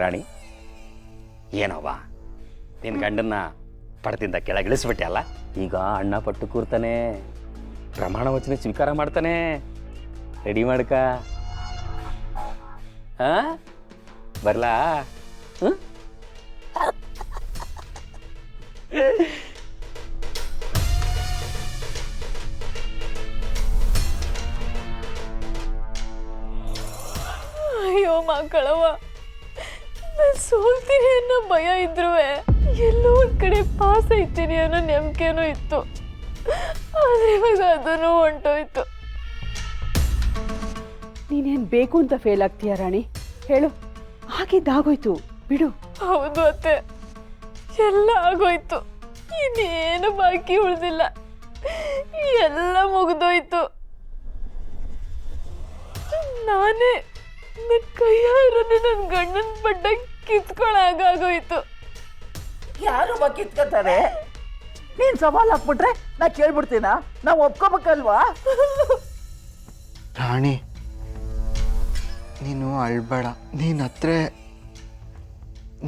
ರಾಣಿ, ಏನವ್ವ ನಿನ್ನ ಗಂಡನ್ನ ಪಡ್ತಿಂದ ಕೆಳಗಿಳಿಸ್ಬಿಟ್ಟೆ ಅಲ್ಲ. ಈಗ ಅಣ್ಣ ಪಟ್ಟು ಕೂರ್ತಾನೆ, ಪ್ರಮಾಣ ವಚನ ಸ್ವೀಕಾರ ಮಾಡ್ತಾನೆ. ರೆಡಿ ಮಾಡ್ಕ. ಬರ್ಲಾ? ಅಯ್ಯೋ ಮಕ್ಕಳವ್ವ, ನಾನು ಸೋಲ್ತೀನಿ ಅನ್ನೋ ಭಯ ಇದ್ರೂ ಎಲ್ಲೋ ಒಂದು ಕಡೆ ಪಾಸ್ ಐತೀನಿ ಅನ್ನೋ ನಂಬಿಕೆನೂ ಇತ್ತು. ಆದರೆ ಇವಾಗ ಅದನ್ನು ಹೊಂಟೋಯ್ತು. ನೀನೇನು ಬೇಕು ಅಂತ ಫೇಲ್ ಆಗ್ತೀಯ ರಾಣಿ? ಹೇಳು, ಆಗಿದ್ದಾಗೋಯ್ತು, ಬಿಡು. ಹೌದು ಅತ್ತೆ, ಎಲ್ಲ ಆಗೋಯ್ತು. ಇನ್ನೇನು ಬಾಕಿ ಉಳಿದಿಲ್ಲ, ಎಲ್ಲ ಮುಗಿದೋಯ್ತು. ನಾನೇ ನನ್ನ ಕೈಯಾರನೆ ನನ್ನ ಗಂಡನ ಬಡ್ಡ ಕಿತ್ಕೊಳಾಗೋಯ್ತು. ಯಾರು ಕಿತ್ಕೊತಾರೆ? ನೀನ್ ಸವಾಲ್ ಹಾಕ್ಬಿಟ್ರೆ ನಾ ಕೇಳ್ಬಿಡ್ತೀನ? ನಾವು ಒಪ್ಕೋಬೇಕಲ್ವಾ? ರಾಣಿ, ನೀನು ಅಳ್ಬೇಡ. ನೀನು ಹತ್ರ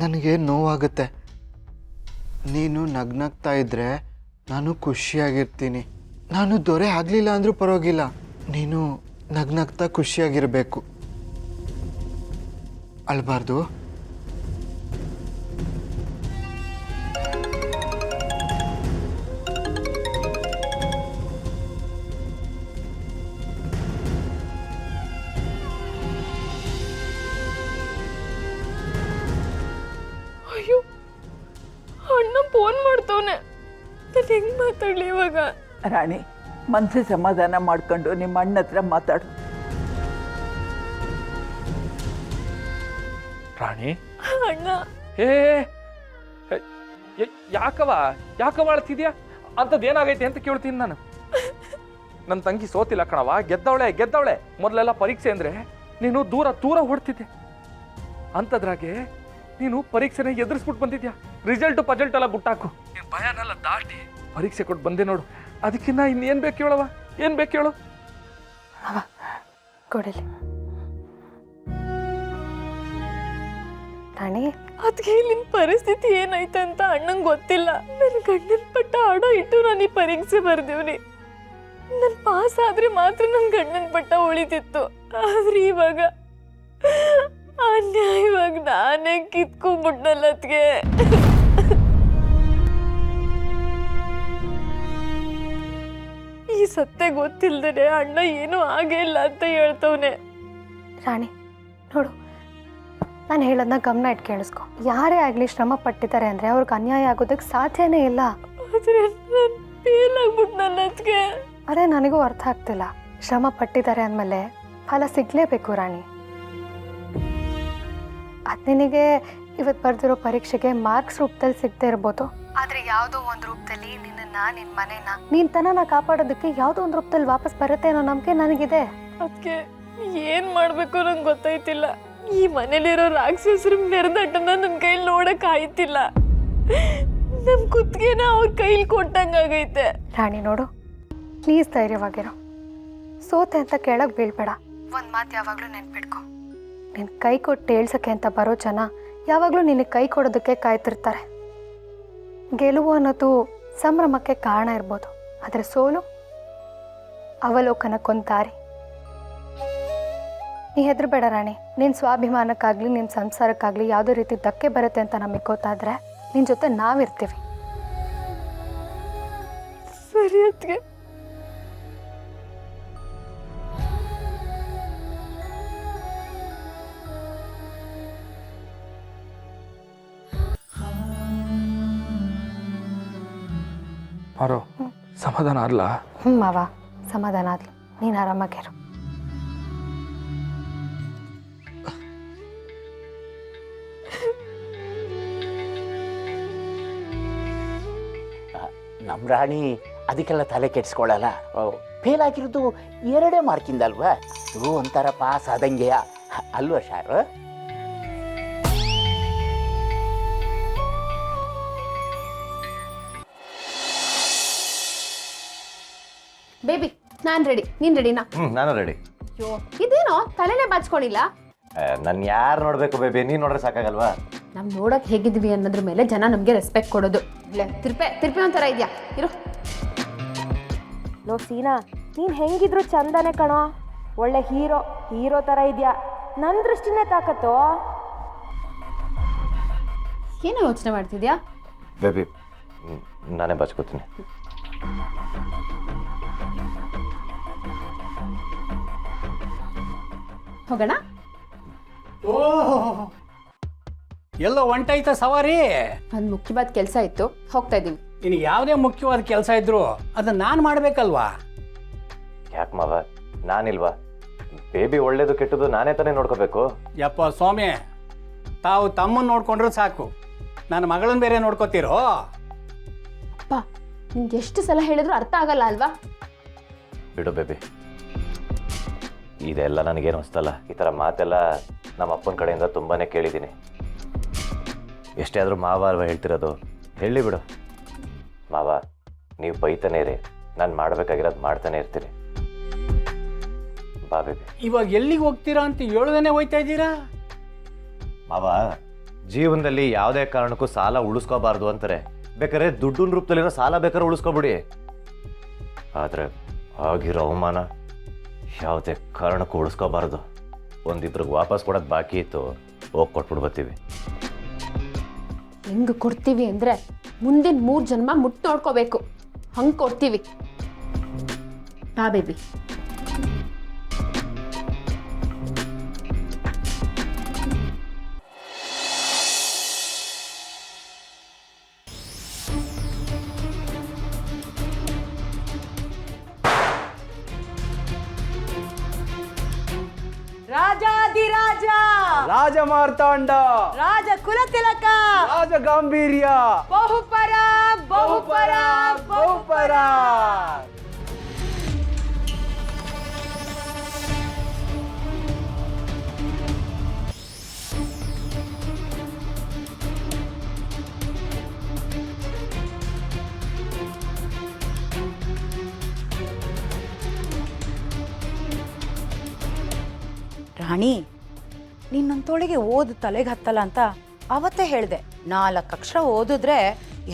ನನಗೆ ನೋವಾಗುತ್ತೆ. ನೀನು ನಗ್ನಗ್ತಾ ಇದ್ರೆ ನಾನು ಖುಷಿಯಾಗಿರ್ತೀನಿ. ನಾನು ದೊರೆ ಆಗಲಿಲ್ಲ ಅಂದರೂ ಪರವಾಗಿಲ್ಲ, ನೀನು ನಗ್ನಗ್ತಾ ಖುಷಿಯಾಗಿರಬೇಕು. ಅಳ್ಬಾರ್ದು. ಅಯ್ಯೋ, ಅಣ್ಣ ಫೋನ್ ಮಾಡ್ತವನೆ, ನಾನು ಹೆಂಗ್ ಮಾತಾಡ್ಲಿ ಇವಾಗ? ರಾಣಿ, ಮನ್ಸಿಗೆ ಸಮಾಧಾನ ಮಾಡ್ಕೊಂಡು ನಿಮ್ಮ ಅಣ್ಣ ಹತ್ರ ಮಾತಾಡು. ರಾಣಿ, ಅಣ್ಣ, ಯಾಕವ ಅಳ್ತಿದ್ಯಾ? ಅಂಥದ್ದು ಏನಾಗೈತೆ ಅಂತ ಕೇಳ್ತೀನಿ ನಾನು. ನನ್ನ ತಂಗಿ ಸೋತಿಲ್ಲ ಕಣವ, ಗೆದ್ದವಳೆ. ಮೊದಲೆಲ್ಲ ಪರೀಕ್ಷೆ ಅಂದ್ರೆ ನೀನು ದೂರ ಹೊಡ್ತಿದ್ದೆ. ಅಂಥದ್ರಾಗೆ ನೀನು ಪರೀಕ್ಷೆನ ಎದುರಿಸ್ಬಿಟ್ಟು ಬಂದಿದ್ಯಾ. ರಿಸಲ್ಟು ಪಜಲ್ಟ್ ಎಲ್ಲ ಬುಟ್ಟಾಕು, ನೀನು ಭಯನೆಲ್ಲ ದಾಟಿ ಪರೀಕ್ಷೆ ಕೊಟ್ಟು ಬಂದೆ ನೋಡು. ಅದಕ್ಕಿನ್ನ ಇನ್ನೇನು ಬೇಕು ಹೇಳವ? ಏನು ಬೇಕು ಹೇಳು? ಕೊಡಲಿ ರಾಣಿ. ಅದಕ್ಕೆ ನಿನ್ನ ಪರಿಸ್ಥಿತಿ ಏನಾಯ್ತು ಅಂತ ಅಣ್ಣಂಗೆ ಗೊತ್ತಿಲ್ಲ. ನನ್ನ ಗಂಡನ ಪಟ್ಟ ಆಡೋ ಇಟ್ಟು ನಾನು ಈ ಪರೀಕ್ಷೆ ಬರ್ದಿವ್ನಿ. ನಾನು ಪಾಸ್ ಆದ್ರೆ ಮಾತ್ರ ನನ್ನ ಗಂಡನ ಪಟ್ಟ ಉಳಿತಿತ್ತು. ಆದ್ರೆ ಇವಾಗ ಅನ್ಯಾಯವಾಗಿ ನಾನೇ ಕಿತ್ಕೊಂಡ್ಬಿಟ್ನಲ್ಲ. ಅದಕ್ಕೆ ಈ ಸತ್ಯ ಗೊತ್ತಿಲ್ದರೆ ಅಣ್ಣ ಏನೂ ಆಗೇ ಇಲ್ಲ ಅಂತ ಹೇಳ್ತವನೆ. ರಾಣಿ ನೋಡು, ನಾನು ಹೇಳೋದನ್ನ ಗಮನ ಇಟ್ಟು ಕೇಳಿಸ್ಕೊ. ಯಾರೇ ಆಗಲಿ ಶ್ರಮ ಪಟ್ಟಿದ್ದಾರೆ ಅಂದರೆ ಅವ್ರಿಗೆ ಅನ್ಯಾಯ ಆಗೋದಕ್ಕೆ ಸಾಧ್ಯನೇ ಇಲ್ಲ. ಆದರೆ ನಾನು ಫೇಲ್ ಆಗ್ಬಿಟ್ನಲ್ಲ. ಅದಕ್ಕೆ ಅದೇ ನನಗೂ ಅರ್ಥ ಆಗ್ತಿಲ್ಲ. ಶ್ರಮ ಪಟ್ಟಿದ್ದಾರೆ ಅಂದಮೇಲೆ ಫಲ ಸಿಗಲೇಬೇಕು ರಾಣಿ. ಅದು ನಿನಗೆ ಇವತ್ತು ಬರೆದಿರೋ ಪರೀಕ್ಷೆಗೆ ಮಾರ್ಕ್ಸ್ ರೂಪದಲ್ಲಿ ಸಿಗದೆ ಇರ್ಬೋದು, ಆದರೆ ಯಾವುದೋ ಒಂದು ರೂಪದಲ್ಲಿ ನಿನ್ನ ಮನೆನ ನೀನ್ ತನನ ಕಾಪಾಡೋದಕ್ಕೆ ಯಾವುದೋ ಒಂದು ರೂಪದಲ್ಲಿ ವಾಪಸ್ ಬರುತ್ತೆ ಅನ್ನೋ ನಂಬಿಕೆ ನನಗಿದೆ. ಅದಕ್ಕೆ ಏನು ಮಾಡಬೇಕು ನಂಗೆ ಗೊತ್ತಾಯ್ತಿಲ್ಲ. ಈ ಮನೇಲಿರೋ ರಾಕ್ಷಸರ ಮೆರೆದಾಟನ ನನ್ನ ಕೈಲಿ ನೋಡಕ್ ಆಯ್ತಿಲ್ಲ. ನಮ್ಮ ಕುತ್ತಿಗೆನ ಅವ್ರ ಕೈಲಿ ಕೊಟ್ಟಂಗಾಗೈತೆ. ರಾಣಿ ನೋಡು, ಪ್ಲೀಸ್ ಧೈರ್ಯವಾಗಿರೋ. ಸೋತೆ ಅಂತ ಕೇಳಕ್ ಬೀಳ್ಬೇಡ. ಒಂದು ಮಾತು ಯಾವಾಗಲೂ ನೆನ್ಪಿಡ್ಕೊ, ನಿನ್ನ ಕೈ ಕೊಟ್ಟು ಹೇಳ್ಸಕ್ಕೆ ಅಂತ ಬರೋ ಜನ ಯಾವಾಗಲೂ ನಿನಗೆ ಕೈ ಕೊಡೋದಕ್ಕೆ ಕಾಯ್ತಿರ್ತಾರೆ. ಗೆಲುವು ಅನ್ನೋದು ಸಂಭ್ರಮಕ್ಕೆ ಕಾರಣ ಇರ್ಬೋದು, ಆದರೆ ಸೋಲು ಅವಲೋಕನಕ್ಕೊಂದು ದಾರಿ. ನೀ ಹೆದರಬೇಡ ರಾಣಿ. ನಿನ್ನ ಸ್ವಾಭಿಮಾನಕ್ಕಾಗಲಿ ನಿನ್ನ ಸಂಸಾರಕ್ಕಾಗಲಿ ಯಾವುದೇ ರೀತಿ ಧಕ್ಕೆ ಬರುತ್ತೆ ಅಂತ ನಮಗೆ ಗೊತ್ತಾದರೆ ನಿನ್ನ ಜೊತೆ ನಾವಿರ್ತೀವಿ. ಸರಿ ಅದಕ್ಕೆ. ಮಾರೋ, ಸಮಾಧಾನ ಅಲ್ಲ? ಮಾವ, ಸಮಾಧಾನ ಆದ್ಲು. ನೀನು ಆರಾಮಾಗಿರು. ನಮ್ಮ ರಾಣಿ ಅದಕ್ಕೆಲ್ಲ ತಲೆ ಕೆಡಿಸ್ಕೊಳ್ಳಲ್ಲ. ಫೇಲ್ ಆಗಿರೋದು 2 ಮಾರ್ಕಿಂದ ಅಲ್ವಾ? ಅದು ಒಂಥರ ಪಾಸ್ ಆದಂಗೆಯ ಅಲ್ವಾ ಶಾರು? ಬೇಬಿ, ನಾನ್ ರೆಡಿ. ನೀನ್ ರೆಡಿನಾ? ನಾನು ರೆಡಿ. ಅಯ್ಯೋ, ಇದೇನೋ ತಲೆನೇ ಬಾಚ್ಕೊಂಡಿಲ್ಲ. ನನ್ನ ಯಾರು ನೋಡಬೇಕು ಬೇಬಿ, ನೀನು ನೋಡ್ರೆ ಸಾಕಾಗಲ್ವಾ? ನಾವು ನೋಡಕ್ ಹೇಗಿದ್ವಿ ಅನ್ನೋದ್ರ ಮೇಲೆ ಜನ ನಮಗೆ ರೆಸ್ಪೆಕ್ಟ್ ಕೊಡೋದು. ಇಲ್ಲ ತಿರ್ಪೆ ಒಂಥರ ಇದೆಯಾ ಇರು. ಲೋ ಸೀನಾ, ನೀನು ಹೆಂಗಿದ್ರು ಚಂದನೆ ಕಣೋ, ಒಳ್ಳೆ ಹೀರೋ ಥರ ಇದೆಯಾ. ನನ್ನ ದೃಷ್ಟಿನೇ ತಾಕತ್ತು. ಏನೋ ಯೋಚನೆ ಮಾಡ್ತಿದ್ಯಾ? ಬೇಬಿ ನಾನೇ ಬಚ್ಕೋತೀನಿ. ಹೋಗೋಣ. ಎಲ್ಲೋ ಒಂಟಾಯ್ತ ಸವಾರಿ. ಒಂದು ಮುಖ್ಯವಾದ ಕೆಲಸ ಇತ್ತು, ಹೋಗ್ತಾ ಇದ್ದೀವಿ. ನಿನಗೆ ಯಾವುದೇ ಮುಖ್ಯವಾದ ಕೆಲಸ ಇದ್ರು ಅದನ್ನ ನಾನು ಮಾಡಬೇಕಲ್ವಾ? ಯಾಕೆ ಮಾವ, ನಾನಿಲ್ವಾ? ಬೇಬಿ ಒಳ್ಳೇದು ಕೆಟ್ಟದು ನಾನೇ ತಾನೇ ನೋಡ್ಕೋಬೇಕು. ಯಪ್ಪ ಸ್ವಾಮಿ, ತಾವು ತಮ್ಮನ್ನು ನೋಡ್ಕೊಂಡ್ರೆ ಸಾಕು, ನನ್ನ ಮಗಳನ್ನ ಬೇರೆ ನೋಡ್ಕೋತೀರೋ? ಅಪ್ಪ, ನಿಮ್ಗೆ ಎಷ್ಟು ಸಲ ಹೇಳಿದ್ರು ಅರ್ಥ ಆಗಲ್ಲ ಅಲ್ವಾ? ಬಿಡು ಬೇಬಿ, ಇದೆಲ್ಲ ನನಗೇನು ಹೊಸ್ತಲ್ಲ. ಈ ಥರ ಮಾತೆಲ್ಲ ನಮ್ಮ ಅಪ್ಪನ ಕಡೆಯಿಂದ ತುಂಬಾ ಕೇಳಿದ್ದೀನಿ. ಎಷ್ಟೇ ಆದರೂ ಮಾವ ಅಲ್ವಾ ಹೇಳ್ತಿರೋದು, ಹೇಳಿ ಬಿಡು. ಮಾವ, ನೀವು ಬೈತಾನೆ ಇರಿ, ನಾನು ಮಾಡಬೇಕಾಗಿರೋದು ಮಾಡ್ತಾನೆ ಇರ್ತೀರಿ. ಬಾ ಬೇಬಿ. ಇವಾಗ ಎಲ್ಲಿಗೆ ಹೋಗ್ತೀರಾ ಅಂತ ಹೇಳದೇನೆ ಹೋಯ್ತಾ ಇದ್ದೀರಾ? ಮಾವ, ಜೀವನದಲ್ಲಿ ಯಾವುದೇ ಕಾರಣಕ್ಕೂ ಸಾಲ ಉಳಿಸ್ಕೋಬಾರ್ದು ಅಂತಾರೆ. ಬೇಕಾದ್ರೆ ದುಡ್ಡಿನ ರೂಪದಲ್ಲಿರೋ ಸಾಲ ಬೇಕಾದ್ರೆ ಉಳಿಸ್ಕೊಬಿಡಿ. ಆದರೆ ಆಗಿರೋ ಅವಮಾನ ಯಾವುದೇ ಕಾರಣಕ್ಕೂ ಉಳಿಸ್ಕೋಬಾರ್ದು. ಒಂದಿಬ್ರಿಗೆ ವಾಪಸ್ ಕೊಡೋದು ಬಾಕಿ ಇತ್ತು, ಹೋಗಿ ಕೊಟ್ಬಿಡ್ಬತ್ತೀವಿ. ಹೆಂಗೆ ಕೊಡ್ತೀವಿ ಅಂದರೆ ಮುಂದಿನ 3 ಜನ್ಮ ಮುಟ್ಟು ನೋಡ್ಕೋಬೇಕು, ಹಂಗೆ ಕೊಡ್ತೀವಿ. ಬಾ ಬೇಬಿ. ರಾಜಾದಿರಾಜ, ರಾಜ ಮಾರ್ತಾಂಡ, ರಾಜ ಕುಲತಿಲಕ, ರಾಜ ಗಾಂಭೀರ್ಯ, ಬಹುಪರ ಬಹುಪರ ಬಹುಪರ. ರಾಣಿ, ನಿನ್ನಂತೋಳಿಗೆ ಓದು ತಲೆಗೆ ಹತ್ತಲ್ಲ ಅಂತ ಅವತ್ತೇ ಹೇಳಿದೆ. 4 ಅಕ್ಷರ ಓದಿದ್ರೆ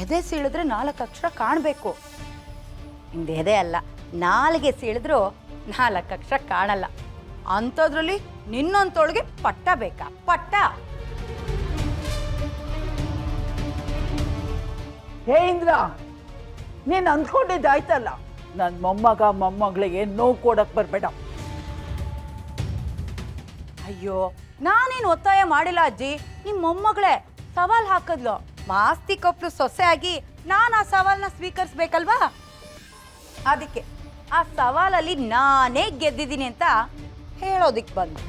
ಎದೆ ಸೀಳಿದ್ರೆ 4 ಅಕ್ಷರ ಕಾಣಬೇಕು. ನಿಂದು ಎದೆ ಅಲ್ಲ, ನಾಲಿಗೆ ಸೀಳಿದ್ರು 4 ಅಕ್ಷರ ಕಾಣಲ್ಲ. ಅಂಥದ್ರಲ್ಲಿ ನಿನ್ನಂತೋಳಿಗೆ ಪಟ್ಟ ಬೇಕಾ? ಪಟ್ಟ. ಹೇ ಇಂದ್ರ, ನೀನು ಅಂದ್ಕೊಂಡಿದ್ದಾಯ್ತಲ್ಲ, ನನ್ನ ಮೊಮ್ಮಗಳಿಗೆ ನೋವು ಕೊಡಕ್ಕೆ ಬರಬೇಡ. ಅಯ್ಯೋ, ನಾನೇನು ಒತ್ತಾಯ ಮಾಡಿಲ್ಲ ಅಜ್ಜಿ. ನಿಮ್ಮ ಮೊಮ್ಮಗಳೇ ಸವಾಲ್ ಹಾಕಿದ್ಲು. ಮಾಸ್ತಿ ಕೊಪ್ಪಳು ಸೊಸೆ ಆಗಿ ನಾನು ಆ ಸವಾಲನ್ನ ಸ್ವೀಕರಿಸ್ಬೇಕಲ್ವಾ? ಅದಕ್ಕೆ ಆ ಸವಾಲಲ್ಲಿ ನಾನೇ ಗೆದ್ದಿದ್ದೀನಿ ಅಂತ ಹೇಳೋದಿಕ್ಕೆ ಬಂದು.